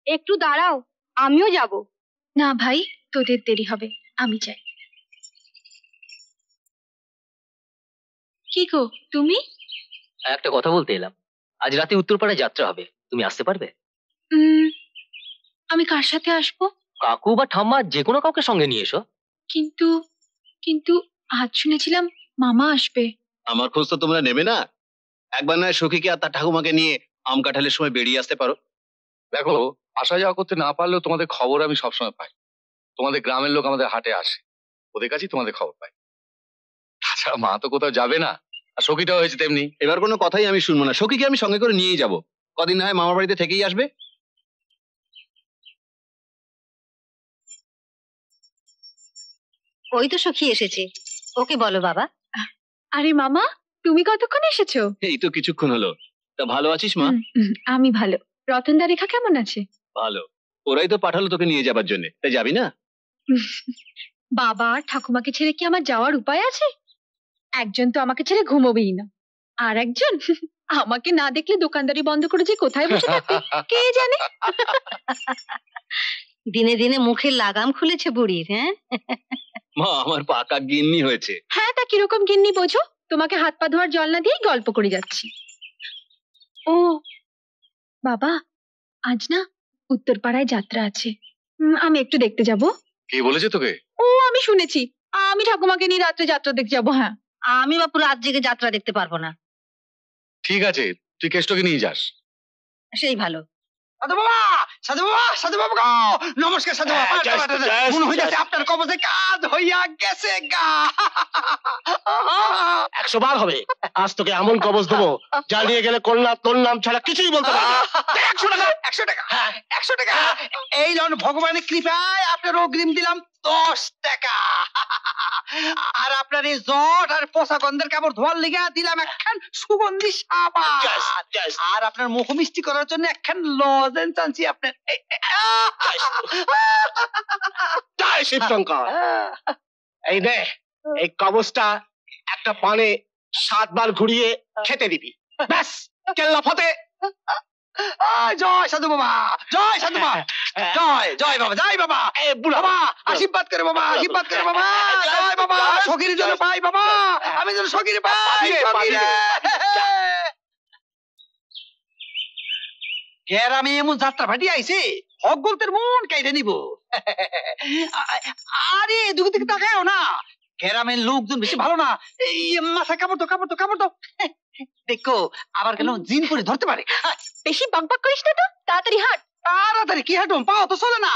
একটু দাঁড়াও, আমিও যাব। না ভাই, তোদের দেরি হবে, আমি যাই। কি গো তুমি? একটা কথা বলতে এলাম, আজ রাতে উত্তরপাড়ায় যাত্রা হবে, তুমি আসতে পারবে? আমি কার সাথে আসবো? কাকু বা ঠাম্মা যে কোনো কাউকে সঙ্গে নিয়ে এসো। কিন্তু কিন্তু আজ শুনেছিলাম মামা আসবে। আমার খোঁজ তো তোমরা নেবে না? একবার নয় সখীকে আর তার ঠাকুমাকে নিয়ে আম কাঁঠালের সময় বেরিয়ে আসতে পারো। দেখো, আসা যাওয়া করতে না পারলেও তোমাদের খবর আমি সবসময় পাই। তোমাদের গ্রামের লোক আমাদের হাটে আসে, ওদের কাছেই তোমাদের খবর পাই। তাছাড়া মা তো কোথাও যাবে না, আর সখীটাও হয়েছে তেমনি। এবার কোনো কথাই আমি শুনবো না, সখীকে আমি সঙ্গে করে নিয়েই যাব। কদিন না হয় মামার বাড়িতে থেকেই আসবে। ওই তো সখী এসেছে, ওকে বলো বাবা। আরে মামা, তুমি কতক্ষণ এসেছো? এই তো কিছুক্ষণ হলো। তা ভালো আছিস মা? আমি ভালো। রতনদা রেখা কেমন আছে? ভালো, ওরাই তো পাঠালো তোকে নিয়ে যাবার জন্য, তাই যাবি না? বাবা আর ঠাকুমাকে ছেড়ে কি আমার যাওয়ার উপায় আছে? একজন তো আমাকে ছেড়ে ঘুমোবেই না, আর একজন আমাকে না দেখলে দোকানদারি বন্ধ করে যে কোথায় বসে থাকবে কে জানে। দিনে দিনে মুখের লাগাম খুলেছে বুড়ির। হ্যাঁ মা, আমার পাকা গিন্নি হয়েছে। হ্যাঁ, তা কিরকম গিন্নি বোঝো? তোমাকে হাত পা ধোয়ার জল না দিয়েই গল্প করে যাচ্ছি। ও বাবা, আজ না উত্তরপাড়ায় যাত্রা আছে, আমি একটু দেখতে যাব। কে বলেছে তোকে? ও আমি শুনেছি, আমি ঠাকুমাকে নিয়ে রাত্রে যাত্রা দেখতে যাবো। হ্যাঁ, আমি বাপু রাত জেগে যাত্রা দেখতে পারবো না। ঠিক আছে, তুই কেষ্টকে নিয়ে যাস। সেই ভালো। সাধু বাবা, সাধু বাবা, সাধু বাবা গো, নমস্কার সাধু বাবা। মনে হইতেছে আপনার কবজে কাজ হইয়া গেছে গা। 100 বার হবে, আজ তোকে এমন কবজ দেবো যা নিয়ে গেলে কন্যা তোর নাম ছাড়া কিছুই বলতে পারবে না। 100 টাকা, 100 টাকা, 100 টাকা। এই জন ভগবানের কৃপায় আপনার অগ্রিম দিলাম 10 টাকা। আর আপনার এই জট আর পোষা গন্ধের কাপড় ধোয়ার লিগা দিলাম একখান সুগন্ধি সাবান। আর আপনার মুখ মিষ্টি করার জন্য একখান লজেন্স আনছি আপনার। জয় শিবশঙ্কর। এই নে, এই কবজটা একটা পানে 7 বার ঘুরিয়ে খেতে দিবি, ব্যাস কেল্লা ফতে। জয় সাধু বাবা, জয় সাধু বাবা, জয় জয় বাবা, জয় বাবা। বাবা আশীর্বাদ করে বাবা, আশীর্বাদ করে বাবা। জয় বাবা, সখীর জন্য পাই বাবা, আমি যেন সখীর পাই। গ্রামে এমন যাত্রা ফাটি আইছে, হক বলতে মন কাইতে নিব। আরে দুদিক থেকে তাকায়ও না, গ্রামের লোকজন বেশি ভালো না। এই মাথা কাপড় তো, কাপড় তো, কাপড় তো। দেখো আবার কেন জিন করে ধরতে পারে। বেশি বাকবাক করিস না তো, তাড়াতাড়ি হাঁট। তাড়াতাড়ি কি হাঁটুম, পাও তো চলে না।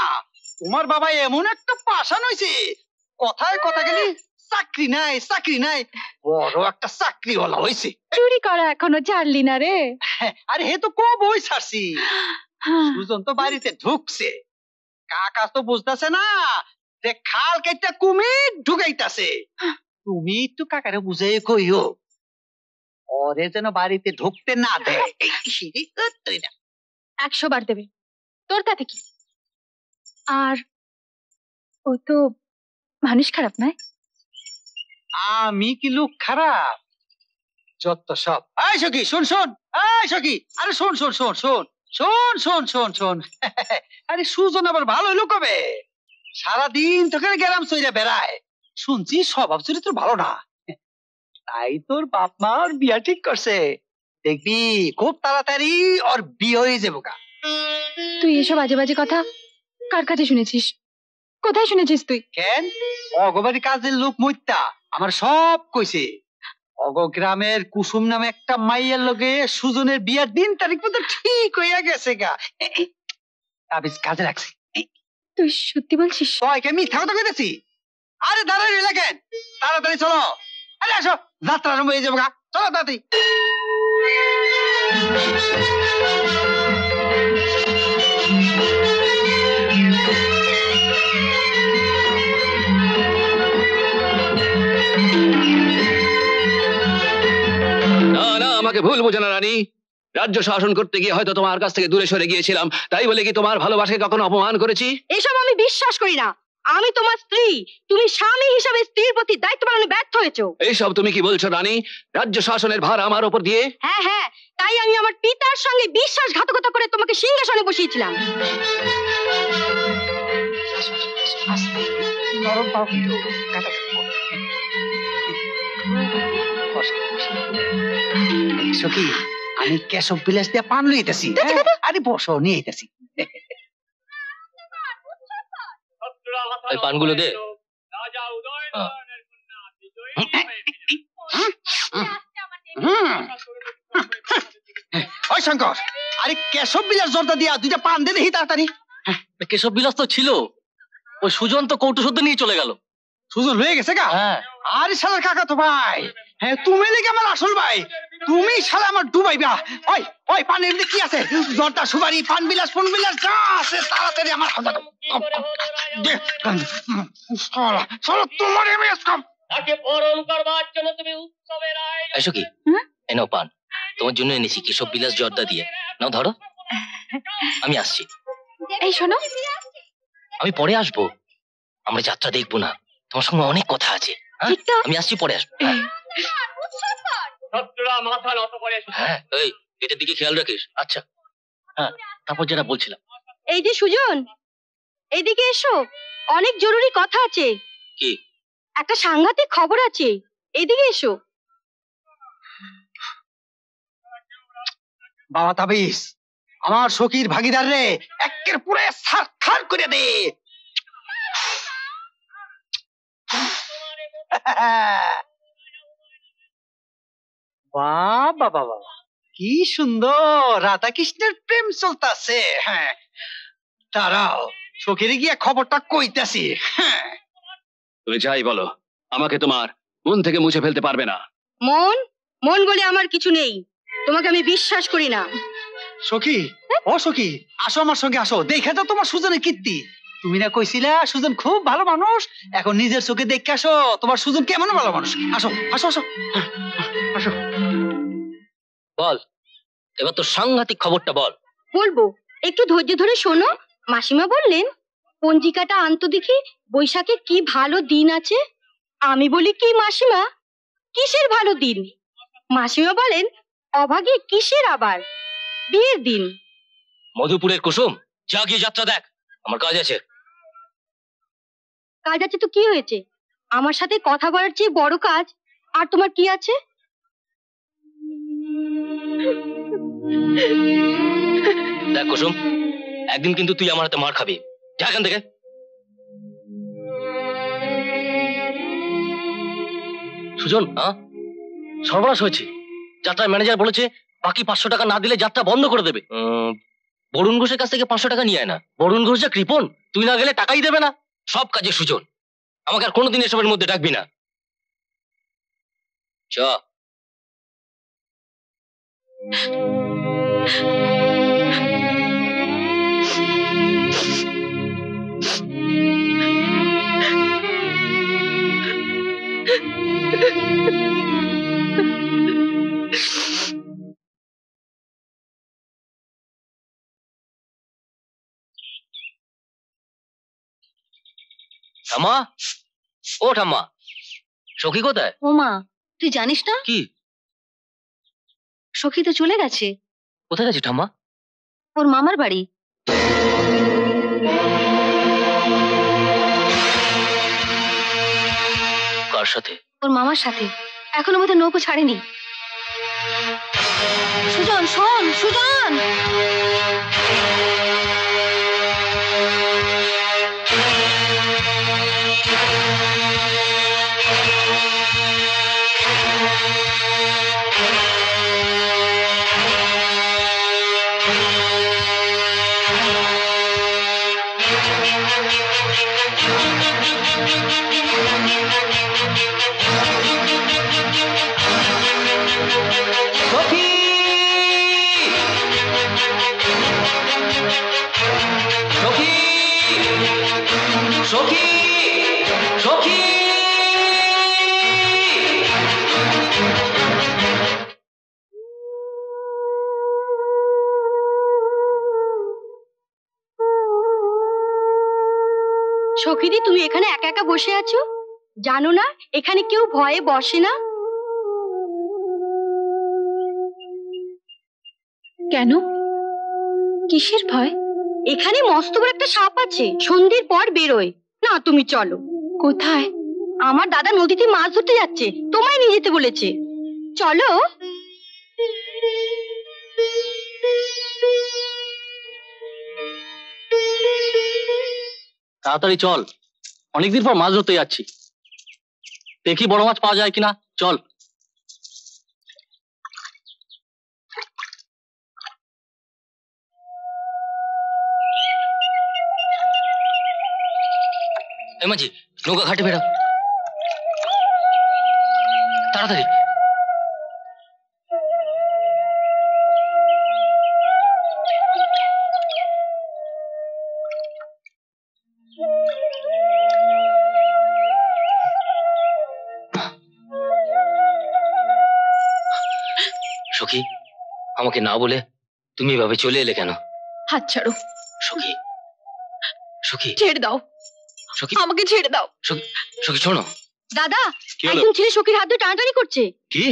তোমার বাবা এমন একটা পাশান হইছে, কথায় কথা গেলি চাকরি নাই, চাকরি নাই, বড় একটা চাকরিওয়ালা হইছে। চুরি করা এখনো ছাড়লি না রে? আরে হে তো কবই ছাড়ছি। সুজন তো বাড়িতে ঢুকছে, কাকা তো বুঝতেছে না যে খাল কেটে কুমির ঢুকাইতাছে। তুমি একটু কাকারে বুঝাই কইও, ওরে যেন বাড়িতে ঢুকতে না দেয়। 100 বার দেবে, তোর তাতে কি? আর ও তো মানুষ খারাপ নয়। আমি কি লোক খারাপ? যত সব। এই সখী শোন, শোন, এই সখী, আরে শোন শোন শোন শোন শোন শোন শোন শোন। আরে সুজন আবার ভালো হইলো কবে? সারাদিন তোকে গেলাম চইরা বেড়ায়, শুনছি স্বভাব চরিত্র ভালো না, তাই তোর বাপ মা ওর বিয়া ঠিক করছে। দেখবি খুব তাড়াতাড়ি ওর বিয়ে হয়ে যাবো। তুই এসব আজে বাজে কথা কার কাছে শুনেছিস? কোথায় শুনেছিস তুই? কেন, অগবাড়ি কাজের লোক মইত্যা আমার সব কইছে। অগ গ্রামের কুসুম নামে একটা মাইয়ের লগে সুজনের বিয়ার দিন তারিখ মতো ঠিক হইয়া গেছে গা। তাবিজ কাজে রাখছি। তুই সত্যি বলছিস? কয়কে মিথ্যা কথা কইতেছি? আরে দাঁড়াই রইলা কেন, তাড়াতাড়ি চলো। আরে আসো, যাত্রা আরম্ভ হয়ে যাবো গা, চলো তাড়াতাড়ি। ভুল বোঝো না রানী। রাজ্য শাসন করতে গিয়ে হয়তো তোমার কাছ থেকে দূরে সরে গিয়েছিলাম, তাই বলে কি তোমার ভালোবাসাকে কখনো অপমান করেছি? এসব আমি বিশ্বাস করি না। আমি তোমার স্ত্রী, তুমি স্বামী হিসাবে স্ত্রীর প্রতি দায়িত্ব পালনে ব্যর্থ হয়েছো। এইসব তুমি কি বলছো রানী? রাজ্য শাসনের ভার আমার উপর দিয়ে? হ্যাঁ হ্যাঁ, তাই আমি আমার পিতার সঙ্গে বিশ্বাসঘাতকতা করে তোমাকে সিংহাসনে বসিয়েছিলাম। নরম পাও কিন্তু কাটাকাটি করো। সখী, আমি কেশব বিলাস দিয়ে পান লইতেছি। আরে বসো, নিয়ে আইতেছি। ওই পানগুলো দে। ওই শঙ্কর, আরে কেশব বিলাস জর্দা দিয়া দুইটা পান দে দেখি তাড়াতাড়ি। কেশব বিলাস তো ছিল, ওই সুজন তো কৌটো শুদ্ধ নিয়ে চলে গেল। সুজন হয়ে গেছে গা? হ্যাঁ। আরে শালার কাকা তো ভাই। হ্যাঁ, তুমি নাকি আমার আসল ভাই। তুমি শালা আমার ডুবাইবা। ওই ওই পানের মধ্যে কি আছে? জর্দা, সুপারি, পান বিলাস, ফোন বিলাস যা আছে তাড়াতাড়ি আমার হাতে দাও। দে। শালা শালা তোমার আমি আজকাম। এসো কি, এই নাও পান, তোমার জন্য এনেছি কেশব বিলাস জর্দা দিয়ে। নাও ধরো, আমি আসছি। এই শোনো, আমি পরে আসবো, আমরা যাত্রা দেখবো না, তোমার সঙ্গে অনেক কথা আছে। হ্যাঁ? ঠিক তো? আমি আসছি, পরে আসবো। হ্যাঁ, এই গেটের দিকে খেয়াল রাখিস। আচ্ছা, হ্যাঁ, তারপর যেটা বলছিলাম। এই যে সুজন, এইদিকে এসো, অনেক জরুরি কথা আছে। কি? একটা সাংঘাতিক খবর আছে, এইদিকে এসো। বাবা তাবিজ, আমার সখীর ভাগিদার রে একের পুরে সারখার করে দে। বাবা বাবা, কি সুন্দর রাধা কৃষ্ণের প্রেম চলতেছে। হ্যাঁ, তারাও সখীরে গিয়া খবরটা কইতাছি। হ্যাঁ, তুমি যাই বলো, আমাকে তোমার মন থেকে মুছে ফেলতে পারবে না। মন মন বলে আমার কিছু নেই, তোমাকে আমি বিশ্বাস করি না। সখী, ও সখী, আসো আমার সঙ্গে আসো, দেখে তো তোমার সুজনের কীর্তি। তুমি না কইছিলা সুজন খুব ভালো মানুষ, এখন নিজের চোখে দেখে আসো তোমার সুজন কেমন ভালো মানুষ। আসো আসো আসো আসো। বল, এবার তোর সাংঘাতিক খবরটা বল। বলবো, একটু ধৈর্য ধরে শোনো। মাসিমা বললেন পঞ্জিকাটা আনতো দেখি, বৈশাখে কি ভালো দিন আছে। আমি বলি কি মাসিমা, কিসের ভালো দিন? মাসিমা বলেন অভাগে কিসের আবার বিয়ের দিন। মধুপুরের কুসুম, যা গিয়ে যাত্রা দেখ, আমার কাজ আছে। কাজ আছে তো কি হয়েছে? আমার সাথে কথা বলার চেয়ে বড় কাজ আর তোমার কি আছে? দেখ কুসুম, একদিন কিন্তু তুই আমার হাতে মার খাবি। যা এখান থেকে। সুজন, সর্বনাশ হয়েছে। যাত্রার ম্যানেজার বলেছে বাকি 500 টাকা না দিলে যাত্রা বন্ধ করে দেবে। বরুণ ঘোষের কাছ থেকে 500 টাকা নিয়ে আয় না। বরুণ ঘোষ যা কৃপণ, তুই না গেলে টাকাই দেবে না। সব কাজে সুজন, আমাকে আর কোনোদিন এসবের মধ্যে ডাকবি না। চ। ঠাম্মা, ও ঠাম্মা, সখী কোথায়? ও মা, তুই জানিস না কি? সখী তো চলে গেছে। কোথায় গেছে ঠাম্মা? ওর মামার বাড়ি। কার সাথে? ওর মামার সাথে। এখনো বোধহয় নৌকো ছাড়েনি। সুজন শোন, সুজন। সখী, সখী। সখীদি, তুমি এখানে একা একা বসে আছো? জানো না এখানে কেউ ভয়ে বসে না? কেন? কিসের ভয়? এখানে মস্ত বড় একটা সাপ আছে, সন্ধ্যের পর বেরোয় না। তুমি চলো। কোথায়? আমার দাদা নদীতে মাছ ধরতে যাচ্ছে, তোমায় নিয়ে যেতে বলেছে। চলো। তাড়াতাড়ি চল, অনেকদিন পর মাছ ধরতে যাচ্ছি, দেখি বড় মাছ পাওয়া যায় কিনা। চল। এই মাঝি, নৌকা ঘাটে বেরো তাড়াতাড়ি। সখী, আমাকে না বলে তুমি এভাবে চলে এলে কেন? হাত ছাড়ো। সখী, সখী, ছেড়ে দাও, সখী, আমাকে ছেড়ে দাও। সখী, সখী শোনো। দাদা, কি হলো? একজন ছেলে সখীর হাত ধরে টানাটানি করছে। কি?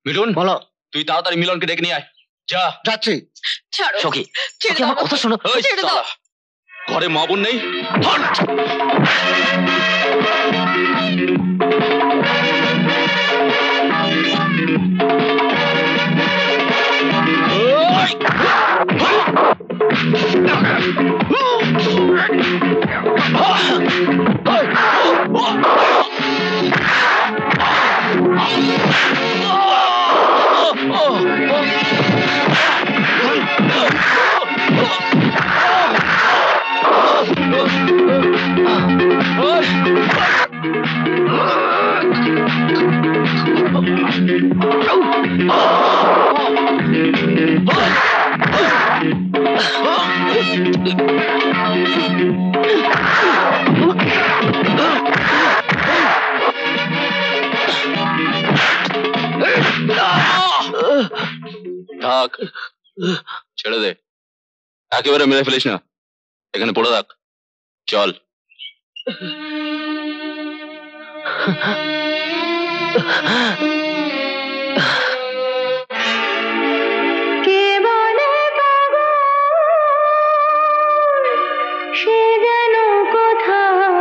মিঠুন, বলো। তুই তাড়াতাড়ি মিলনকে ডেকে নিয়ে আয়। যা। যাচ্ছি। ছাড়ো। সখী, ছেড়ে সখী, আমার দাও। কথা শোনো। ওই ছেড়ে দাও। শালা, ঘরে মা বোন নেই? ধর। থাক, ছেড়ে দে, একেবারে মেরে ফেলিস না, এখানে পড়ে থাক। চল। কে বলে পাগল, সে যেন কোথায়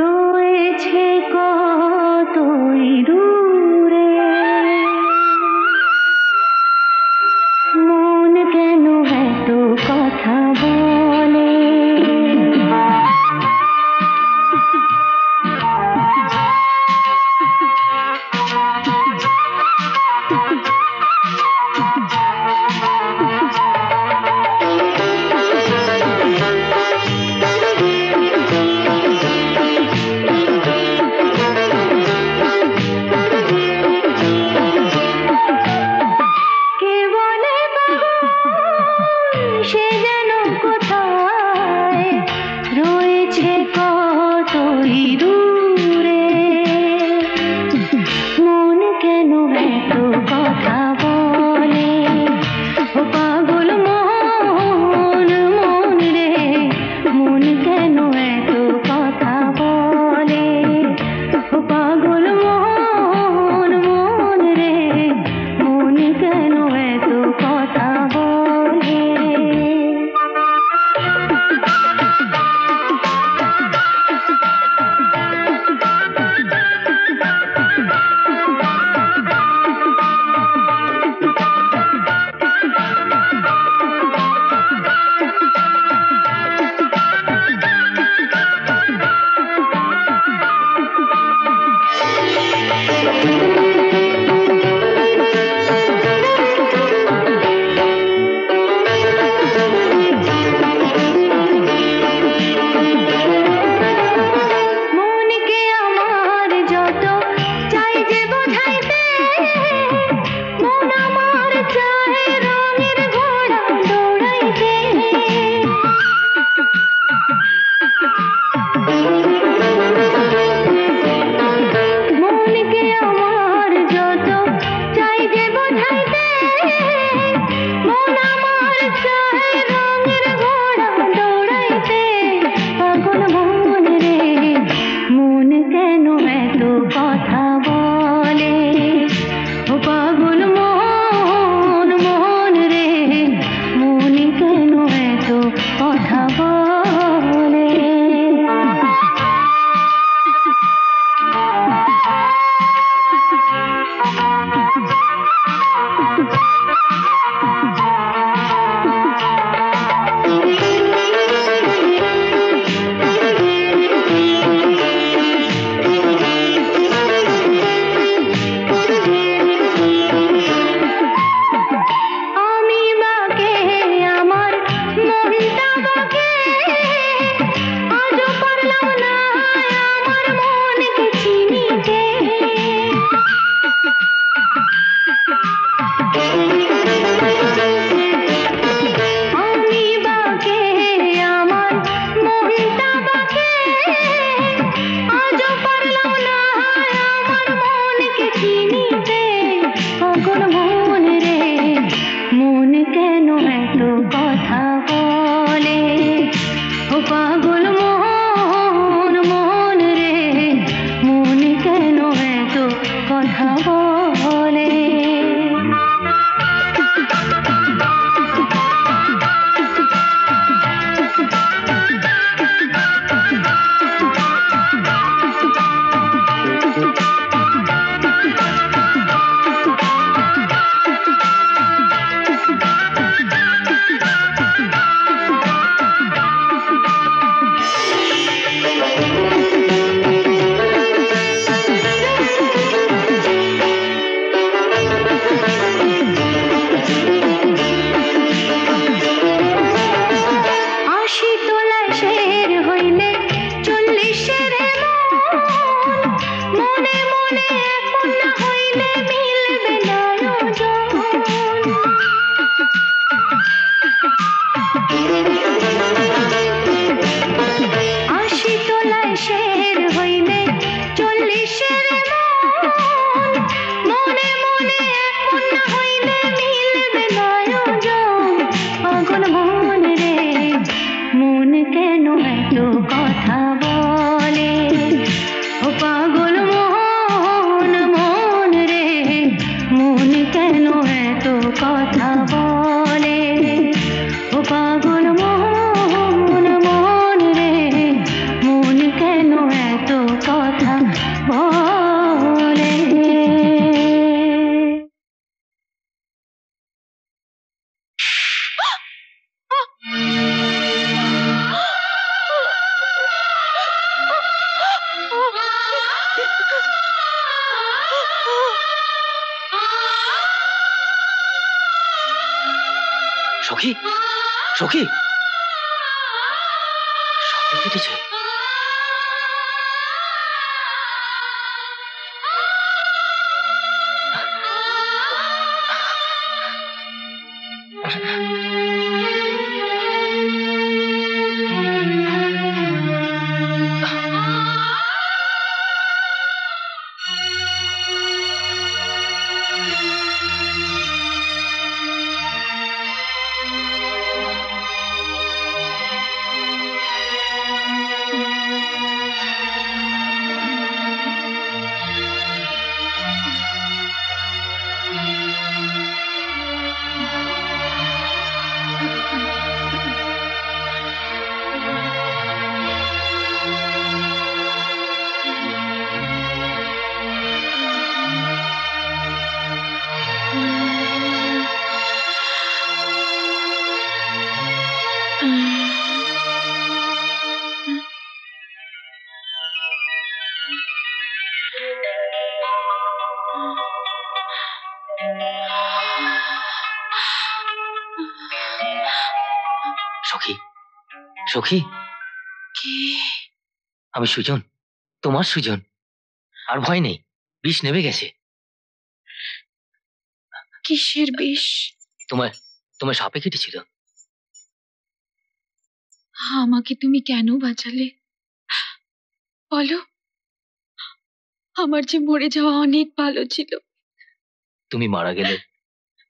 রয়েছে কতই দূরে, মন কেন এত কথা বলে। কে বলে পাগল, সে যেন কোথায় রয়েছে কতই দূরে, মন কেন এত কথা বলে। ও পাগল মন, মন রে, মন কেন এত কথা বলে। ও পাগল মন, মন রে, মন কেন এত কথা বলে। এত কথা বলে ও পাগল মন মন রে মন কেন এত কথা বলে সখী সখী সাপে কেটেছে। সখী সখী আমি সুজন, তোমার সুজন। আর ভয় নেই, বিষ নেমে গেছে। কিসের বিষ? তোমায় তোমায় সাপে কেটেছিল। আমাকে তুমি কেন বাঁচালে বলো? আমার যে মরে যাওয়া অনেক ভালো ছিল। তুমি মারা গেলে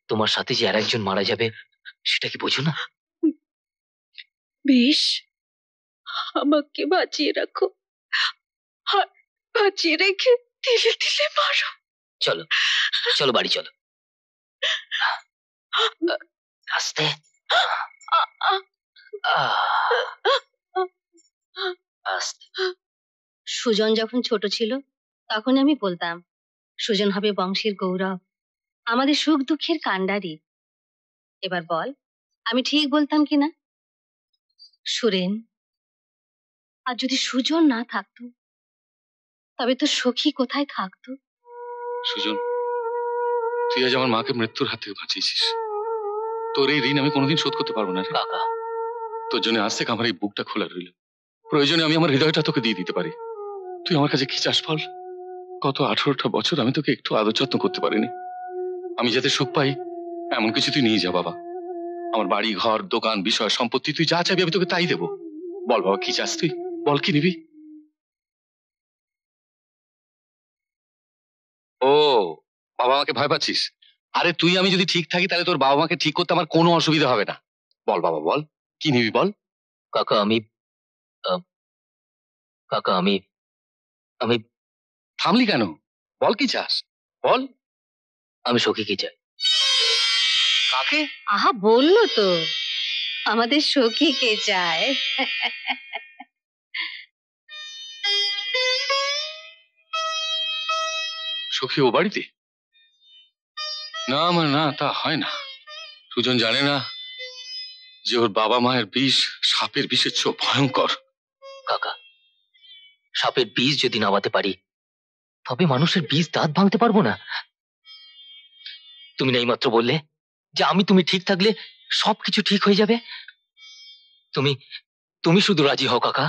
তোমার সাথে যে আর একজন মারা যাবে সেটা কি বোঝো না? বেশ, আমাকে বাঁচিয়ে রাখো, আর বাঁচিয়ে রেখে তিলে তিলে মারো। চলো চলো বাড়ি চলো। আস্তে। আস্তে। সুজন যখন ছোট ছিল তখন আমি বলতাম সুজন হবে বংশের গৌরব, আমাদের সুখ দুঃখের কাণ্ডারি। এবার বল আমি ঠিক বলতাম কিনা? সুরেন, আর যদি সুজন না থাকতো তবে তো সখী কোথায় থাকতো? সুজন, তুই আজ আমার মাকে মৃত্যুর হাত থেকে বাঁচিয়েছিস। তোর এই ঋণ আমি কোনোদিন শোধ করতে পারবো না রে। কাকা, তোর জন্য আজ থেকে আমার এই বুকটা খোলা রইল। প্রয়োজনে আমি আমার হৃদয়টা তোকে দিয়ে দিতে পারি। তুই আমার কাছে কি চাস বল? গত 18টা বছর আমি তোকে একটু আদর যত্ন করতে পারিনি। আমি যাতে সুখ পাই এমন কিছু তুই নিয়ে যা বাবা। আমার বাড়ি ঘর দোকান বিষয় সম্পত্তি তুই যা চাবি আমি তোকে তাই দেবো। বল বাবা কি চাস তুই? বল কি নিবি? ও বাবা মাকে ভয় পাচ্ছিস? আরে তুই আমি যদি ঠিক থাকি তাহলে তোর বাবা মাকে ঠিক করতে আমার কোনো অসুবিধা হবে না। বল বাবা বল, কি নিবি বল। কাকা আমি কাকা আমি আমি থামলি কেন? বল কি চাস, বল। আমি সখীকে চাই। কাকে? আহা বললো তো, আমাদের সখীকে চায়। সখী ও বাড়িতে? না আমার না, তা হয় না। সুজন জানে না যে ওর বাবা মায়ের বিষ সাপের বিষের চেয়েও ভয়ঙ্কর। কাকা, সাপের বিষ যদি নামাতে পারি, তবে মানুষের বিষ দাঁত ভাঙতে পারবো না? তুমি না এইমাত্র বললে যে তুমি ঠিক থাকলে সবকিছু ঠিক হয়ে যাবে। তুমি তুমি শুধু রাজি হও কাকা।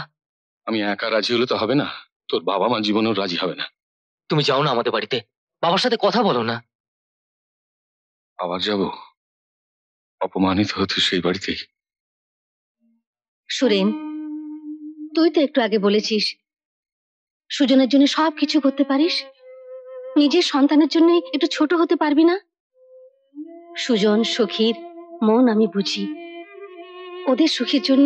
আমি একা রাজি হলে তো হবে না, তোর বাবা মা জীবনেও রাজি হবে না। তুমি যাও না আমাদের বাড়িতে, বাবার সাথে কথা বলো না। আবার যাব? অপমানিত হতো সেই বাড়িতে। সুরেন, তুই তো একটু আগে বলেছিস সুজনের জন্য সবকিছু করতে পারিস, নিজের সন্তানের জন্য একটু ছোট হতে পারবি না? সুজন সখীর মন আমি বুঝি, ওদের সুখের জন্য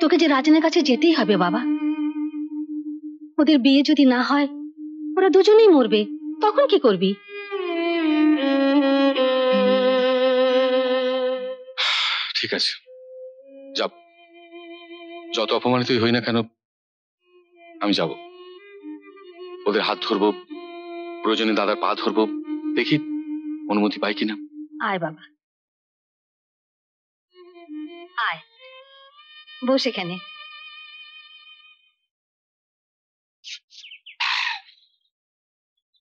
তোকে যে রাজনের কাছে যেতেই হবে বাবা। ওদের বিয়ে যদি না হয় ওরা দুজনেই মরবে, তখন কি করবি? ঠিক আছে, যাব। যত অপমানিতই হই না কেন আমি যাব। ওদের হাত ধরবো, প্রয়োজনে দাদার পা ধরবো, দেখি অনুমতি পাই কিনা। আয় বাবা, আয়, বস এখানে।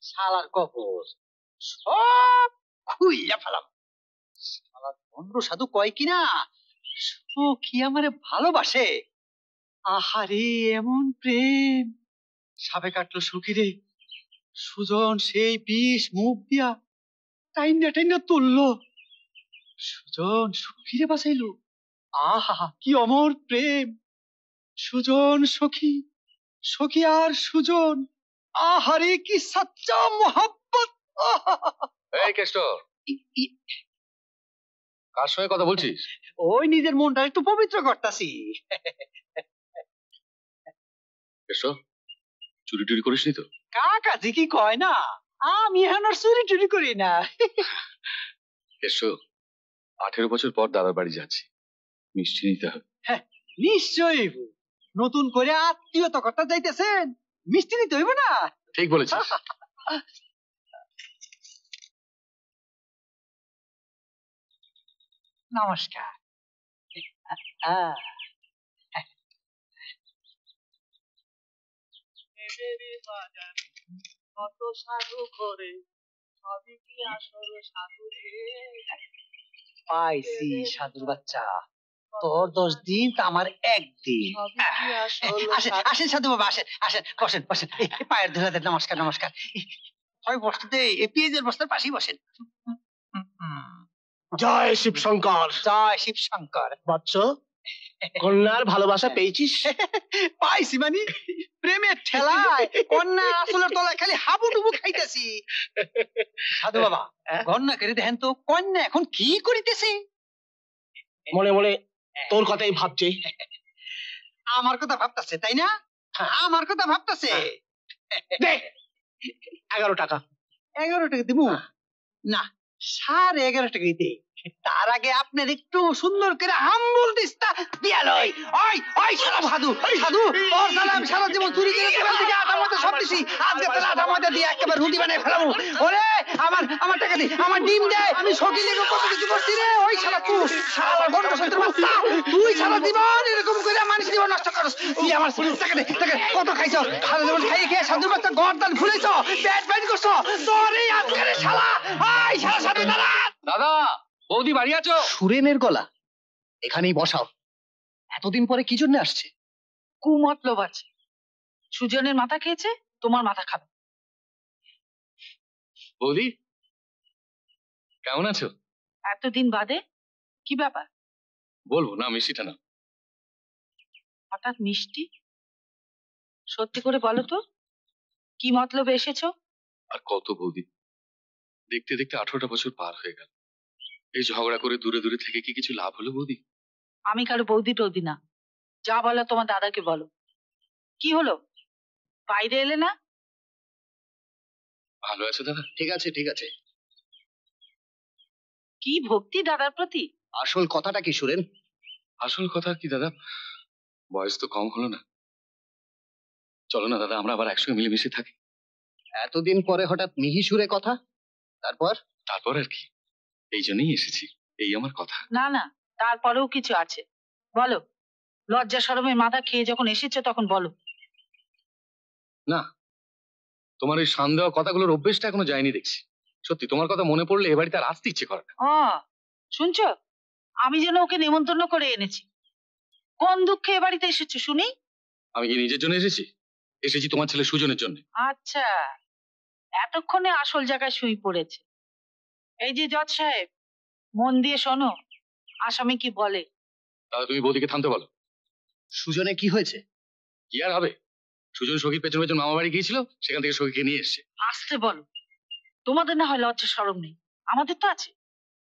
শালার কবর সব খুইয়া ফেলাম। শালার বন্ধু সাধু কয় কিনা সখী আমারে ভালোবাসে। আহারে এমন প্রেম! সাপে কাটলো সখী রে, সুজন সেই বিষ মুখ দিয়া টাইনা টাইনা তুললো, সুজন সখীরে বাঁচাইলো। আহা কি অমর প্রেম! সুজন সখী, সখী আর সুজন, আহারে কি সচ্চা মোহাব্বত! এই কেষ্ট, কার সঙ্গে কথা বলছিস? ওই নিজের মনটা একটু পবিত্র করতাছি। কেষ্ট, চুরি টুরি করিসনি তো? কাকাজি কি কয় না, আমি এখন আর চুরি টুরি করি না। কেষ্ট, 18 বছর পর দাদার বাড়ি যাচ্ছি, মিষ্টি নিতে হবে। নিশ্চয়ই নতুন করে আত্মীয়তা করতে যাইতেছেন, মিষ্টি নিতে হইব না? ঠিক বলেছিস। নমস্কার। কত সাধু ঘরে সবই কি আসল সাধু রে। পাইছি সাধুর বাচ্চা, তোর 10 দিন তা আমার একদিন। আসেন আসেন সাধু বাবা, আসেন আসেন, বসেন বসেন, এই পায়ের ধরে দেন, নমস্কার নমস্কার। হয় বসতে দে, এই পেঁয়াজের বস্তার পাশেই বসেন। জয় শিব শঙ্কর। জয় শিব শঙ্কর। বৎস, কন্যার ভালোবাসা পেয়েছিস? পাইছি মানে প্রেমের ঠেলায় কন্যা আসলের তলায় খালি হাবুডুবু খাইতেছি। সাধু বাবা, কন্যা করে দেখেন তো কন্যা এখন কি করিতেছে? মনে মনে তোর কথাই ভাবছি। আমার কথা ভাবতাছে তাই না? আমার কথা ভাবতাছে। দে 11 টাকা। 11 টাকা দিব না, 11.5 টাকাই দে। তার আগে আপনার একটু সুন্দর করে হাম্বল দিস্তা দিয়া লই। ওই ওই সারা সাধু, সাধু তোর সালা আমি সারা জীবন চুরি করে দোকান থেকে আটা ময়দা সব দিছি, আজকে তাহলে আটা ময়দা দিয়ে একেবারে রুটি বানিয়ে ফেলাবো। ওরে আমার টাকা দে, আমার ডিম দে, আমি সকি লেগে কত কিছু করছি রে। ওই শালা তুই শালা গন্ড সন্ত্র বাচ্চা, তুই সারা জীবন এরকম করে মানুষ জীবন নষ্ট করস। তুই আমার টাকা দে, টাকা কত খাইছ সারা জীবন, খাইয়ে খেয়ে সাধু বাচ্চা গর্দান ফুলেছ, পেট পেট করছ, তোর এই আজকের শালা। ওই শালা সাধু দাঁড়া। দাদা, বৌদি বাড়ি আছো? সুরেনের গলা এখানেই বসাও। এতদিন পরে কি জন্য আসছে? কুমতলব আছে, সুজনের মাথা খেয়েছে, তোমার মাথা খাবে। বৌদি কেমন আছো? এতদিন বাদে কি ব্যাপার? বলবো না, মিষ্টিটা না। হঠাৎ মিষ্টি? সত্যি করে বলো তো, কি মতলবে এসেছো? আর কত বৌদি, দেখতে দেখতে 18টা বছর পার হয়ে গেল। এই ঝগড়া করে দূরে দূরে থেকে কি কিছু লাভ হলো বৌদি? আমি কারো বৌদি টৌদি না, যা বলো তোমার দাদাকে বলো। কি হলো, বাইরে এলে না? ভালো আছে দাদা? ঠিক আছে ঠিক আছে। কি ভক্তি দাদার প্রতি। আসল কথাটা কি সুরেন? আসল কথা কি দাদা, বয়স তো কম হলো না। চলো না দাদা, আমরা আবার একসঙ্গে মিলেমিশে থাকি। এতদিন পরে হঠাৎ মিহি সুরে কথা, তারপর? তারপর আর কি, এই জন্যই এসেছি, এই আমার কথা। না না, তারপরেও কিছু আছে, বলো। লজ্জা শরমের মাথা খেয়ে যখন এসেছো তখন বলো। না, তোমার এই শান দেওয়া কথাগুলোর অভ্যেসটা এখনো যায়নি দেখছি। সত্যি তোমার কথা মনে পড়লে এ বাড়িতে আর আসতে ইচ্ছে করে না। শুনছো, আমি যেন ওকে নেমন্তন্ন করে এনেছি। কোন দুঃখে এ বাড়িতে এসেছো শুনি? আমি কি নিজের জন্য এসেছি? এসেছি তোমার ছেলে সুজনের জন্য। আচ্ছা, এতক্ষণে আসল জায়গায় সুই পড়েছে। এই যে জজ সাহেব, মন দিয়ে শোনো, আসামি কি বলে। তাহলে তুমি বৌদিকে থামতে বলো। সুজনে কি হয়েছে? কি আর হবে, সুজন সখীর পেছন পেছন মামা বাড়ি গিয়েছিল, সেখান থেকে সখীকে নিয়ে এসছে। আসতে বলো, তোমাদের না হয় লজ্জা শরম নেই, আমাদের তো আছে।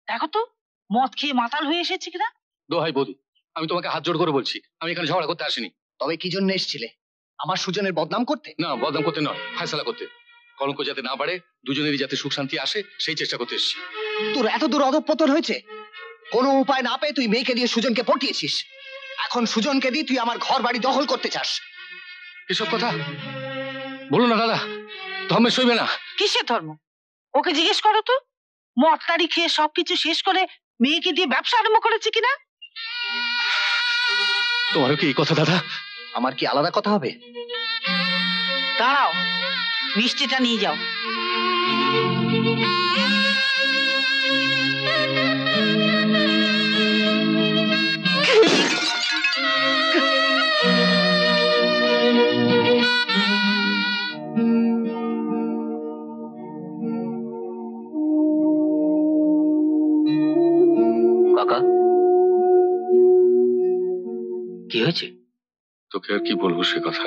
দেখো তো, মদ খেয়ে মাতাল হয়ে এসেছে কিনা। দোহাই বৌদি, আমি তোমাকে হাত জোড় করে বলছি, আমি এখানে ঝগড়া করতে আসিনি। তবে কি জন্য এসেছিলে? আমার সুজনের বদনাম করতে? না, বদনাম করতে নয়, ফায়সালা করতে। কলঙ্ক যাতে না বাড়ে, দুজনেরই যাতে সুখ শান্তি আসে, সেই চেষ্টা করতে এসেছি। তোর এত দূর অধঃপতন হয়েছে, কোনো উপায় না পেয়ে তুই মেয়েকে দিয়ে সুজনকে পটিয়েছিস। এখন সুজনকে দিয়ে তুই আমার ঘর বাড়ি দখল করতে চাস। এসব কথা বলো না দাদা, ধর্মে সইবে না। কিসের ধর্ম? ওকে জিজ্ঞেস করো তো, মদ তাড়ি খেয়ে সবকিছু শেষ করে মেয়েকে দিয়ে ব্যবসা আরম্ভ করেছে কিনা। তোমারও কি এই কথা দাদা? আমার কি আলাদা কথা হবে? দাঁড়াও, মিষ্টিটা নিয়ে যাও। কাকা, কি হয়েছে? তোকে আর কি বলবো সে কথা।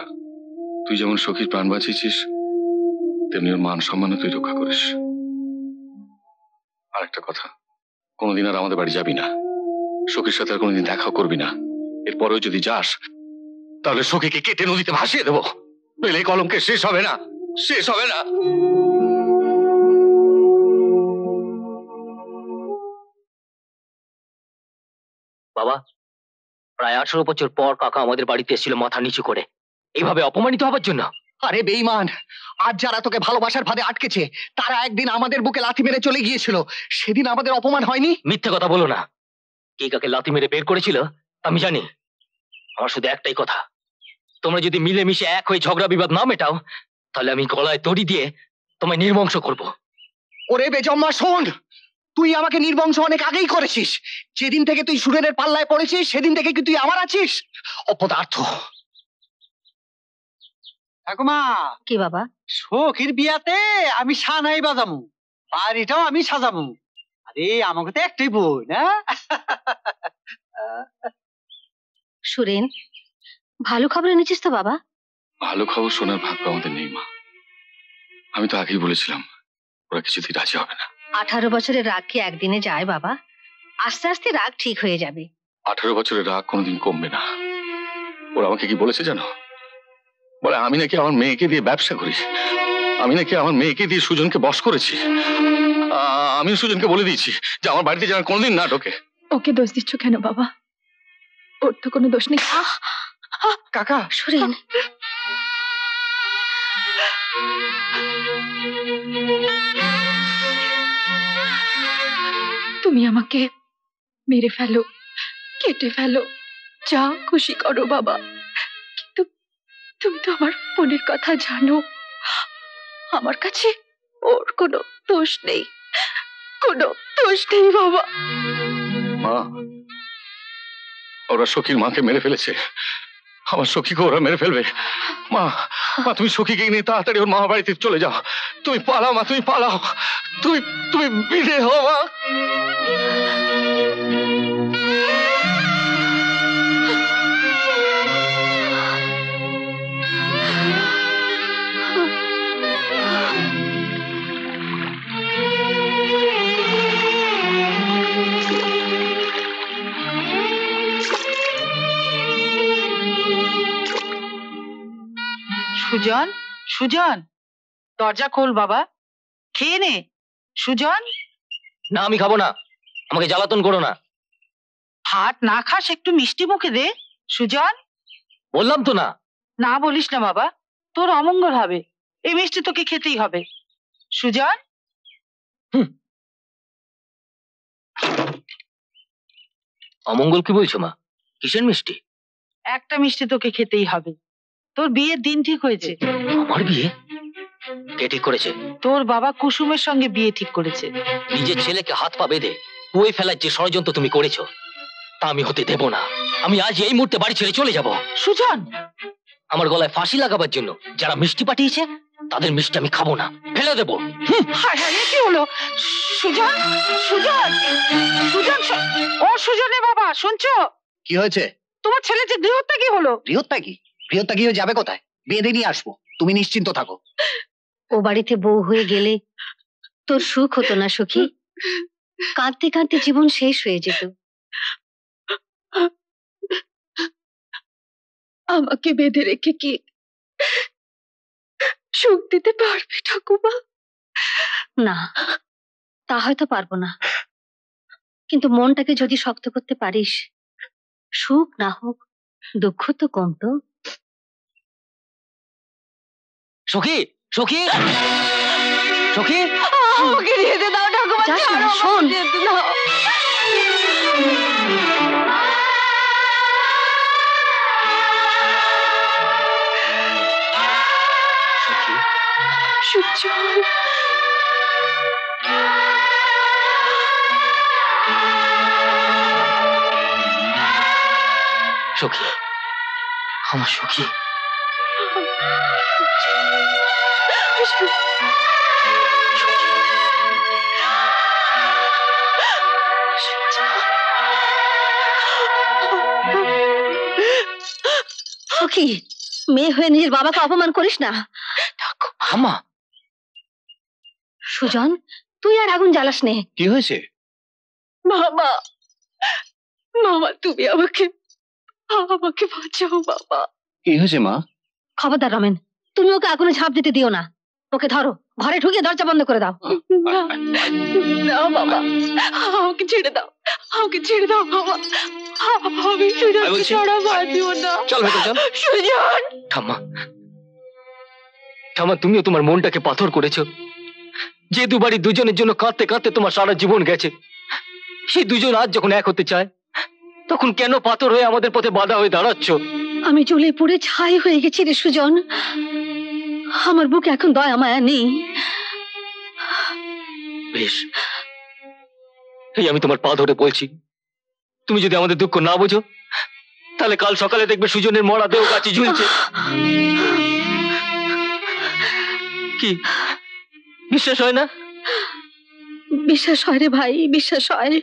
তুই যেমন সখীর প্রাণ বাঁচিয়েছিস, তেমনি ওর মান সম্মানও তুই রক্ষা করিস। আর একটা কথা, কোনোদিন আর আমাদের বাড়ি যাবি না, সখীর সাথে আর কোনোদিন দেখা করবি না। এরপরেও যদি যাস, তাহলে সখীকে কেটে নদীতে ভাসিয়ে দেবো। নইলে এই কলঙ্কের শেষ হবে না, শেষ হবে না। বাবা, প্রায় 18 বছর পর কাকা আমাদের বাড়িতে এসেছিল মাথা নিচু করে, এইভাবে অপমানিত হবার জন্য। আরে বেঈমান, আজ যারা তোকে ভালোবাসার ফাঁদে আটকেছে, তারা একদিন আমাদের বুকে লাথি মেরে চলে গিয়েছিল। সেদিন আমাদের অপমান হয়নি? মিথ্যে কথা বলো না। কে কাকে লাথি মেরে বের করেছিল আমি জানি। আমার শুধু একটাই কথা, তোমরা যদি মিলেমিশে এক হয়ে ঝগড়া বিবাদ না মেটাও, তাহলে আমি গলায় দড়ি দিয়ে তোমায় নির্বংশ করব। ওরে বেজম্মা শোন, তুই আমাকে নির্বংশ অনেক আগেই করেছিস। যেদিন থেকে তুই সুরেনের পাল্লায় পড়েছিস, সেদিন থেকে কি তুই আমার আছিস? অপদার্থ। ঠাকুমা, কি বাবা? সখীর বিয়াতে আমি সানাই বাজামু, বাড়িটাও আমি সাজামু। আরে আমাকে তো একটাই বই না। সুরেন, ভালো খবর এনেছিস তো বাবা? ভালো খবর শোনার ভাগ্য আমাদের নেই মা। আমি তো আগেই বলেছিলাম ওরা কিছুতেই রাজি হবে না। 18 বছরের রাগ কি একদিনে যায় বাবা? আস্তে আস্তে রাগ ঠিক হয়ে যাবে। 18 বছরের রাগ কোনোদিন কমবে না। ওরা আমাকে কি বলেছে জানো? বলে আমি নাকি আমার মেয়েকে দিয়ে ব্যবসা করি, আমি নাকি আমার মেয়েকে দিয়ে সুজনকে বশ করেছি। আমি সুজনকে বলে দিয়েছি যে আমার বাড়িতে যেন কোনোদিন না ঢোকে। ওকে দোষ দিচ্ছ কেন বাবা? ওর তো কোনো দোষ নেই। কাকা, সুরেন, তুমি আমাকে মেরে ফেলো, কেটে ফেলো, যা খুশি করো বাবা, কিন্তু তুমি তো আমার মনের কথা জানো। আমার কাছে ওর কোনো দোষ নেই, কোনো দোষ নেই বাবা। মা, ওরা সখীর মাকে মেরে ফেলেছে, আমার সখীকে ওরা মেরে ফেলবে। মা, মা তুমি সখীকে নিয়ে তাড়াতাড়ি ওর মামা বাড়িতে চলে যাও। তুমি পালাও মা, তুমি পালাও, তুমি তুমি বিদে হও মা। সুজন, সুজন, দরজা খোল বাবা, খেয়ে নে। সুজন, না আমি খাবো না, আমাকে জ্বালাতন করো না। ভাত না খাস একটু মিষ্টি মুখে দে। সুজন, বললাম তো না। না বলিস না বাবা, তোর অমঙ্গল হবে। এই মিষ্টি তোকে খেতেই হবে। সুজন, অমঙ্গল কি বলছো মা? কিসের মিষ্টি? একটা মিষ্টি তোকে খেতেই হবে। তোর বিয়ের দিন ঠিক হয়েছে। আমার বিয়ে? কে ঠিক করেছে? তোর বাবা কুসুমের সঙ্গে বিয়ে ঠিক করেছে। নিজের ছেলেকে হাত পা বেঁধে কুয়ে ফেলার যে ষড়যন্ত্র তুমি করেছো, তা আমি হতে দেব না। আমি আজ এই মুহূর্তে বাড়ি ছেড়ে চলে যাব। সুজন, আমার গলায় ফাঁসি লাগাবার জন্য যারা মিষ্টি পাঠিয়েছে, তাদের মিষ্টি আমি খাবো না, ফেলে দেবো। হায় হায়, এ কি হলো? সুজন, সুজন, সুজন, ও সুজনের বাবা, শুনছো? কি হয়েছে? তোমার ছেলে যে গৃহত্যা কি হলো? বৃহত্তা গিয়ে যাবে কোথায়? বেঁধে নিয়ে আসবো, তুমি নিশ্চিন্ত থাকো। ও বাড়িতে বউ হয়ে গেলে তোর সুখ হতো না সখী? কাঁদতে কাঁদতে জীবন শেষ হয়ে যেত। আমাকে বেঁধে রেখে কি সুখ দিতে পারবে ঠাকুমা? না, তা হয়তো পারবো না, কিন্তু মনটাকে যদি শক্ত করতে পারিস, সুখ না হোক দুঃখ তো কমতো। সখী, সখী, সখী, আমাকে যেতে দাও ঠাকুমা, যাস না, ছাড়ো, শোন। আমাকে যেতে দাও। সুজন, সখী, আমার সখী। সখী, মেয়ে হয়ে নিজের বাবাকে অপমান করিস না। আম্মা, সুজন, তুই আর আগুন জ্বালাস নে। কি হয়েছে? মামা, মামা তুমি আমাকে বাঁচাও বাবা। কি হয়েছে মা? খবরদার রমেন, তুমি ওকে আগুনে ঝাঁপ দিতে দিও না। ওকে ধরো, ঘরে ঢুকিয়ে দরজা বন্ধ করে দাও। না, না বাবা, আমাকে ছেড়ে দাও, আমাকে ছেড়ে দাও বাবা। আমি সুজনকে বলছি, ছাড়া বাঁচিও না। চল ভেতর চল। সুজন, ঠাম্মা, ঠাম্মা, তুমিও তোমার মনটাকে পাথর করেছো। যে দুবারই দুজনের জন্য কাঁদতে কাঁদতে তোমার সারা জীবন গেছে, সেই দুজন আজ যখন এক হতে চায়, তখন কেন পাথর হয়ে আমাদের পথে বাধা হয়ে দাঁড়াচ্ছ? আমি জ্বলে পুড়ে ছাই হয়ে গেছি রে সুজন। আমার বুকে এখন দয়া মায়া নেই। বেশ, এই আমি তোমার পা ধরে বলছি, তুমি যদি আমাদের দুঃখ না বোঝো, তাহলে কাল সকালে দেখবে সুজনের মরা দেহ গাছে ঝুলছে। কি বিশ্বাস হয় না? বিশ্বাস হয় রে ভাই, বিশ্বাস হয়।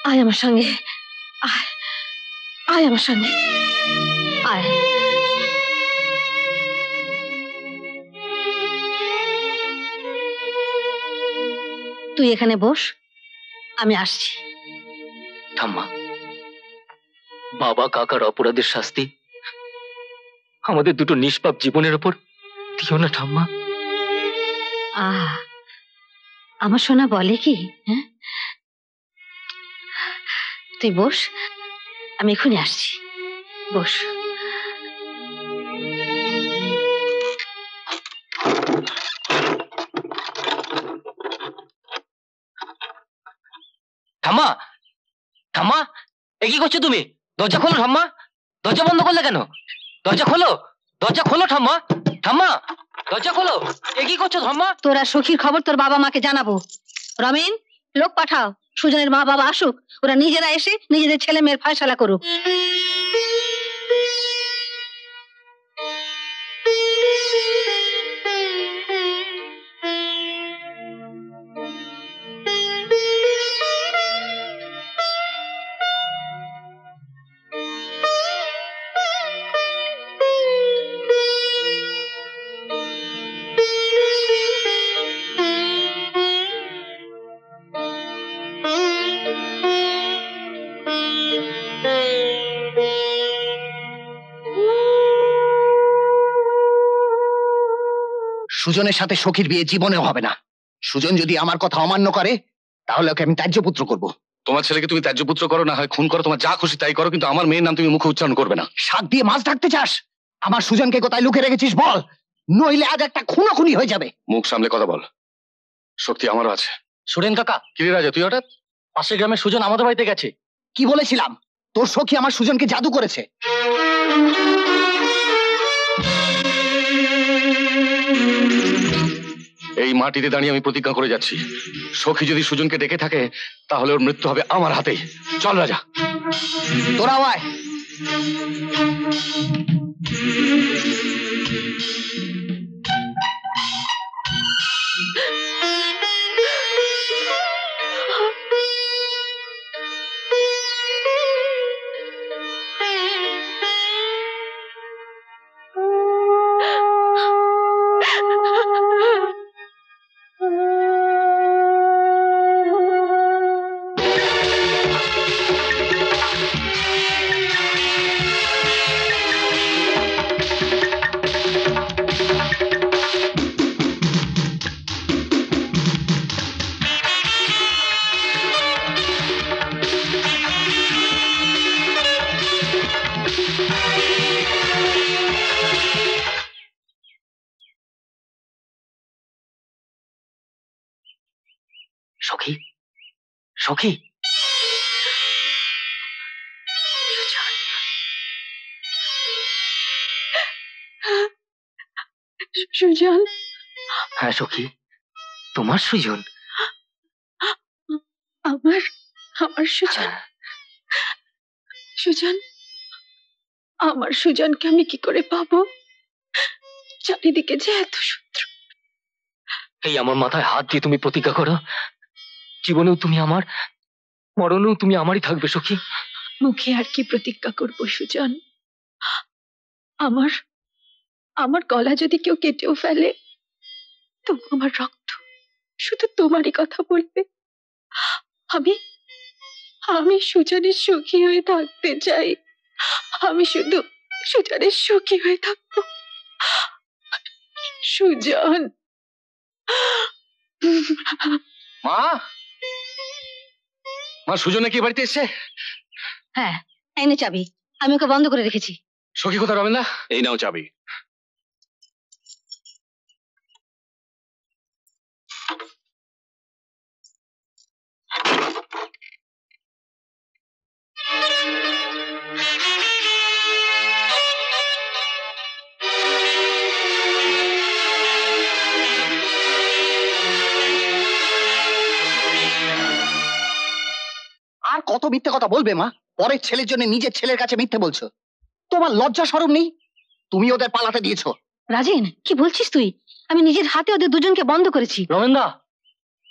আয় আমার সঙ্গে, আয়, আয় আমার সঙ্গে, আয়। তুই এখানে বস, আমি আসছি। ঠাম্মা, বাবা কাকার অপরাধের শাস্তি আমাদের দুটো নিষ্পাপ জীবনের উপর দিও না ঠাম্মা। আমার সোনা বলে কি? হ্যাঁ, তুই বস, আমি এখনই আসছি, বস। ঠাম্মা, ঠাম্মা, এ কি করছো তুমি? দরজা খোলো ঠাম্মা, দরজা বন্ধ করলে কেন? দরজা খোলো, দরজা খোলো ঠাম্মা, ঠাম্মা, দরজা খোলো। এ কি করছো ঠাম্মা? তোরা সখীর খবর তোর বাবা মাকে জানাবো। রমেন, লোক পাঠাও, সুজনের মা বাবা আসুক, ওরা নিজেরা এসে নিজেদের ছেলে মেয়ের ফয়সালা করুক। সুজনের সাথে সখীর বিয়ে জীবনেও হবে না। সুজন যদি আমার কথা অমান্য করে তাহলে ওকে আমি ত্যায্যপুত্র করব। তোমার ছেলেকে তুমি ত্যায্যপুত্র করো না হয় খুন করো, তোমার যা খুশি তাই করো, কিন্তু আমার মেয়ের নাম তুমি মুখে উচ্চারণ করবে না। শাক দিয়ে মাছ ঢাকতে চাস? আমার সুজনকে কোথায় লুকিয়ে রেখেছিস বল, নইলে আজ একটা খুনোখুনি হয়ে যাবে। মুখ সামলে কথা বল, শক্তি আমারও আছে। সুরেন কাকা, কিরে রাজা তুই হঠাৎ? পাশের গ্রামের সুজন আমাদের বাড়িতে গেছে। কি বলেছিলাম? তোর সখী আমার সুজনকে জাদু করেছে। এই মাটিতে দাঁড়িয়ে আমি প্রতিজ্ঞা করে যাচ্ছি, সখী যদি সুজনকে ডেকে থাকে তাহলে ওর মৃত্যু হবে আমার হাতেই। চল রাজা। তোরাও আয়। সখী, সখী, সুজন, হ্যাঁ সখী, তোমার সুজন। আমার আমার সুজন, সুজন, আমার সুজনকে আমি কি করে পাবো? চারিদিকে যে এত শত্রু। এই আমার মাথায় হাত দিয়ে তুমি প্রতিজ্ঞা করো, জীবনেও তুমি আমার, মরণেও তুমি আমারই থাকবে সখী। মুখে আর কি প্রতিজ্ঞা করবো সুজন? আমার আমার গলা যদি কেউ কেটেও ফেলে তবু আমার রক্ত শুধু তোমারই কথা বলবে। আমি আমি সুজনের সুখী হয়ে থাকতে চাই। আমি শুধু সুজনের সুখী হয়ে থাকবো। সুজন। মা, মা সুজনে কি বাড়িতে এসছে? হ্যাঁ, এনে চাবি, আমি ওকে বন্ধ করে রেখেছি। সখী কোথায় রবেন না? এই নাও চাবি। আর কত মিথ্যে কথা বলবে মা? পরের ছেলের জন্য নিজের ছেলের কাছে মিথ্যে বলছো। তোমার লজ্জা শরম নেই? তুমি ওদের পালাতে দিয়েছো। রাজেন, কি বলছিস তুই? আমি নিজের হাতে ওদের দুজনকে বন্ধ করেছি। রমেনদা,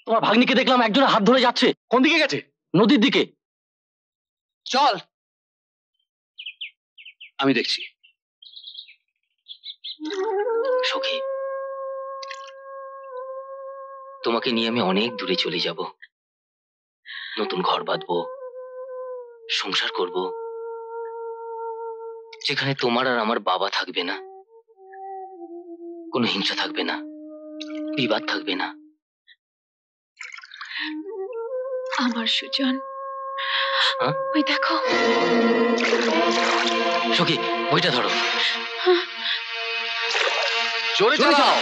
তোমার ভাগ্নিকে দেখলাম একজনের হাত ধরে যাচ্ছে। কোন দিকে গেছে? নদীর দিকে। চল। আমি দেখছি। সখী, তোমাকে নিয়ে আমি অনেক দূরে চলে যাব, নতুন ঘর বাঁধবো, সংসার করব, যেখানে তোমার আর আমার বাবা থাকবে না, কোনো হিংসা থাকবে না, বিবাদ থাকবে না। আমার সুজন, হ্যাঁ? ওই দেখো। সখী, বইটা ধরো। জোরে চালাও।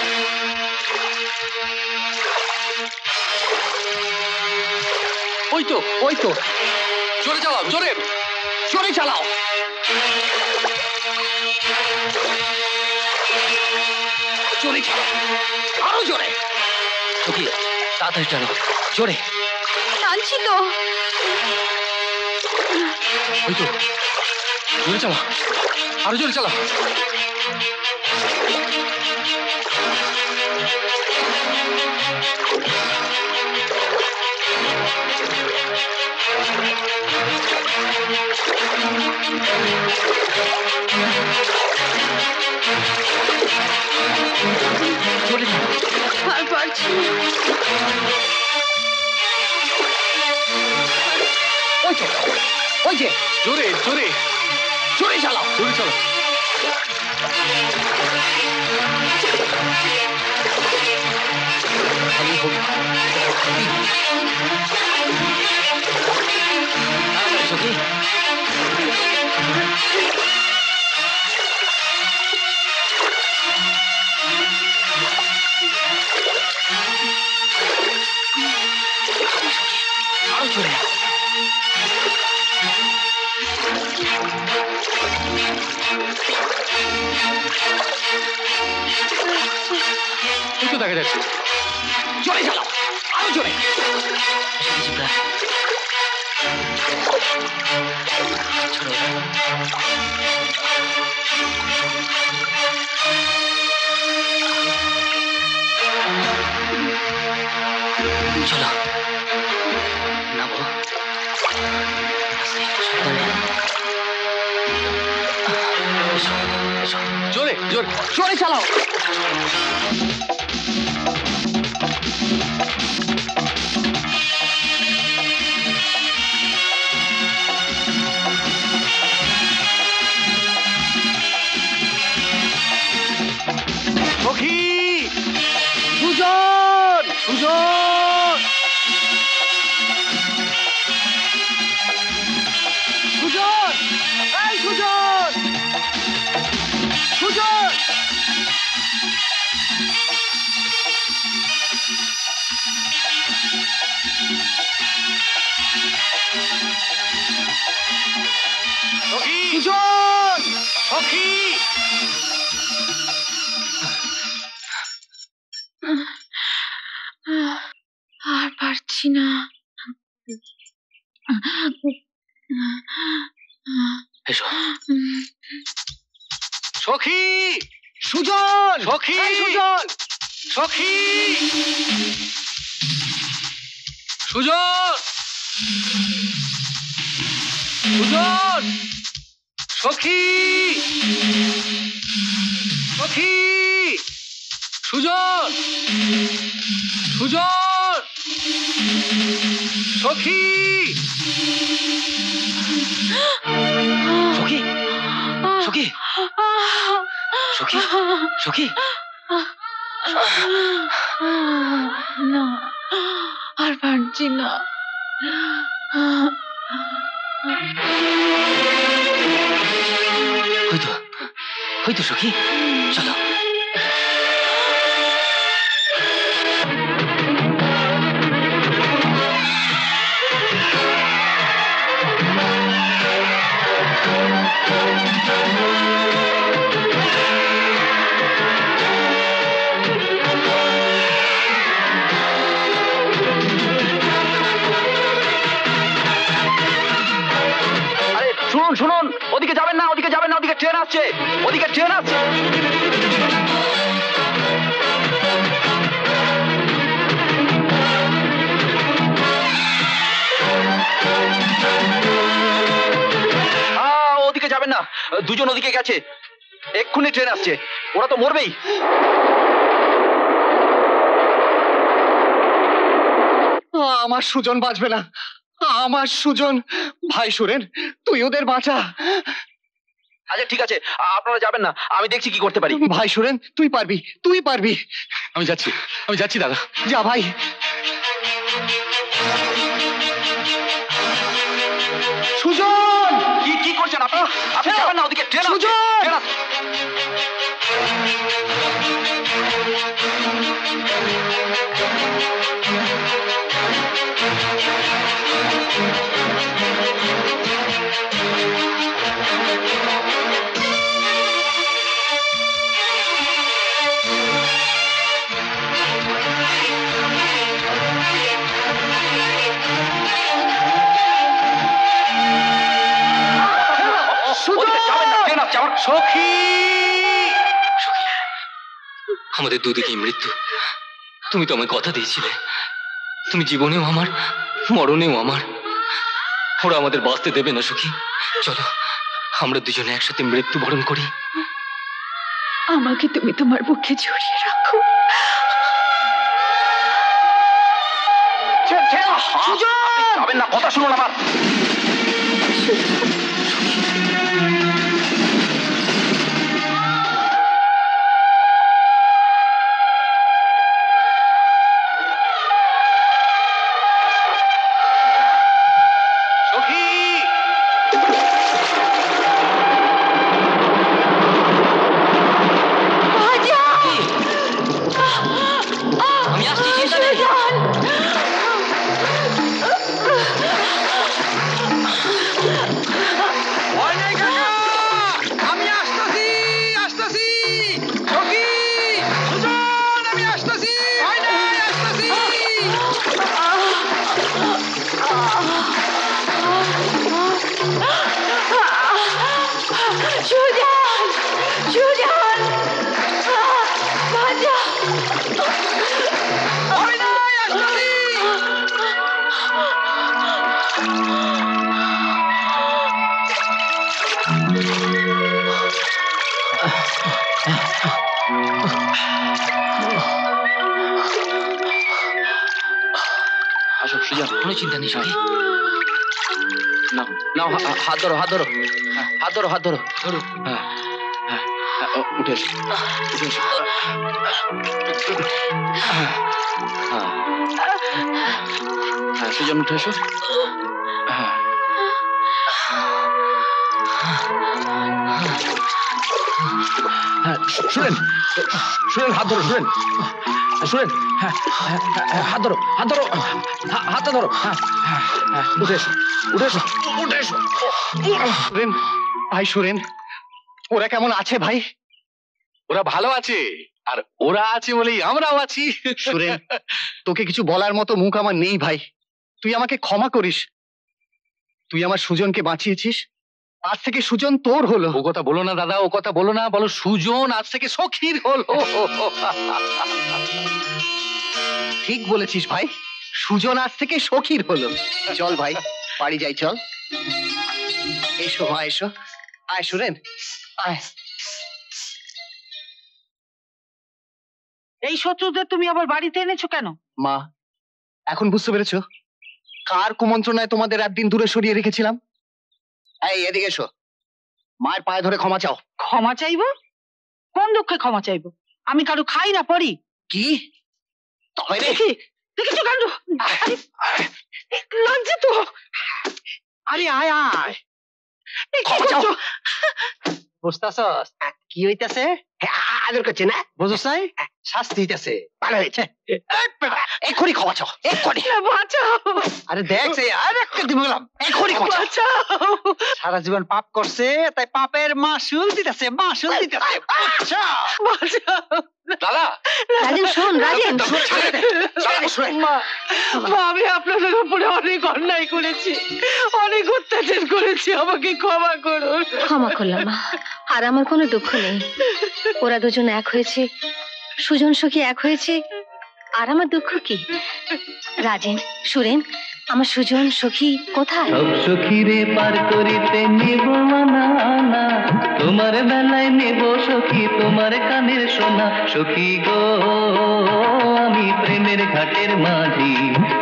ওই তো, ওই তো। জোরে চালাও, জোরে জোরে চালাও। জোরে চালাও, আরো জোরে। সখী, তাড়াতাড়ি টানো, জোরে। টানছি তো। ওই তো, জোরে চালাও, আরো জোরে চালাও। জোরে টানো। আর পারছি না। ওই তো, ওই যে। জোরে জোরে জোরে চালাও, জোরে চালাও। সখী আরো চলে এই তো দেখা যাচ্ছে। জোরে চালাও, আরো জোরে। চলো নামো জোরে জোরে জোরে চালাও। সখী, সুজন, সুজন, সুজন, এই সুজন, সুজন। সখী, সুজন, সখী। আর পারছি না। এসো সখী, সুজন, সখী, সুজন, সখী, সুজন, সুজন, সখী, সখী, সুজন, সুজন, সখী। সখী সখী সখী সখী না, আর পারছি না। হয়তো হয়তো সখী চলো। শুনুন শুনুন, ওদিকে যাবেন না, ওদিকে যাবেন না, ওদিকে ট্রেন আসছে, ওদিকে ট্রেন আসছে। ওদিকে যাবেন না, দুজন ওদিকে গেছে, এক্ষুনি ট্রেন আসছে, ওরা তো মরবেই। আমার সুজন বাঁচবে না, আমার সুজন। ভাই সুরেন, তুই ওদের বাঁচা। আচ্ছা ঠিক আছে, আপনারা যাবেন না, আমি দেখছি কি করতে পারি। ভাই সুরেন, তুই পারবি, তুই পারবি। আমি যাচ্ছি দাদা। যা ভাই। সুজন, কি কি করছেন আপনারা? আপনি যাবেন না, ওদিকে ট্রেন আসছে, সুজন! ট্রেন আসছে। সখী, আমাদের দুদিকেই মৃত্যু। তুমি তো আমায় কথা দিয়েছিলে, তুমি জীবনেও আমার, মরণেও আমার। ওরা আমাদের বাঁচতে দেবে না সখী। চলো আমরা দুজনে একসাথে মৃত্যুবরণ করি। আমাকে তুমি তোমার বুকে জড়িয়ে রাখো। যাবেন না, কথা শুনুন আমার। কোনো চিন্তা নেই সখী। নাও নাও, হাত ধরো, হাত ধরো, হাত ধরো, হাত ধরো, ধরো। হ্যাঁ হ্যাঁ, উঠে এসো, উঠে এসো। হ্যাঁ হ্যাঁ, সুজন উঠে এসো। হ্যাঁ হ্যাঁ, শুনেন, শুনেন, হাত ধরো, শুনেন, শুনেন, হ্যাঁ হাত ধরো, হাত ধরো, হাতটা ধরো। হ্যাঁ হ্যাঁ, উঠে এসো, উঠে এসো, উঠে এসো। সুরেন, ভাই সুরেন, ওরা কেমন আছে ভাই? ওরা ভালো আছে, আর ওরা আছে বলেই আমরাও আছি। সুরেন, তোকে কিছু বলার মতো মুখ আমার নেই ভাই। তুই আমাকে ক্ষমা করিস। তুই আমার সুজনকে বাঁচিয়েছিস, আজ থেকে সুজন তোর হলো। ও কথা বলো না দাদা, ও কথা বলো না, বলো সুজন আজ থেকে সখীর হলো। ঠিক বলেছিস ভাই, সুজন আজ থেকে সখীর হলো। চল ভাই, বাড়ি যাই, চল। এসো মা, এসো। আয় সুরেন, আয়। এই শত্রুদের তুমি আবার বাড়িতে এনেছো কেন? মা, এখন বুঝতে পেরেছো কার কুমন্ত্রণায় তোমাদের একদিন দূরে সরিয়ে রেখেছিলাম? এই এদিকে এসো, মায়ের পায়ে ধরে ক্ষমা চাও। ক্ষমা চাইবো? কোন দুঃখে ক্ষমা চাইবো? আমি কারো খাই না পড়ি। কি তবে রে? দেখি, দেখেছো কাণ্ড? লজ্জিত। আরে আয় আয়, এই কি ক্ষমা চাও। করছো? বুঝতাছস কি হইতাছে? আদর করছে না? বুঝছ নাই? শাস্তি হইতাছে। ভালো হয়েছে, এক্ষুনি ক্ষমা চাও, এক্ষুনি। বাঁচাও, আরে দেখ, সেই আর একটা দিব গেলাম। এক্ষুনি ক্ষমা চাও। বাঁচাও। সারা জীবন পাপ করছে, তাই পাপের মাসুল দিতেছে, মাসুল দিতেছে। বাঁচাও। বাঁচাও। দাদা, রাজেন শোন, রাজেন। ছেড়ে দে, ছেড়ে দে, সুরেন। মা, আমি আপনাদের উপরে অনেক অন্যায় করেছি, অনেক অত্যাচার করেছি, আমাকে ক্ষমা করুন। ক্ষমা করলাম মা, আর আমার কোনো দুঃখ নেই। ওরা দুজন এক হয়েছে, সুজন সখী এক হয়েছে, আর আমার দুঃখ কি? রাজেন, সুরেন, আমার সুজন সখী কোথায়? সব সখীরে পার করিতে নেব মানা আনা, তোমার বেলায় নেব সখী তোমার কানের সোনা। সখী গো, আমি প্রেমের ঘাটের মাঝি,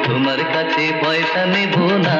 তোমার কাছে পয়সা নেব না।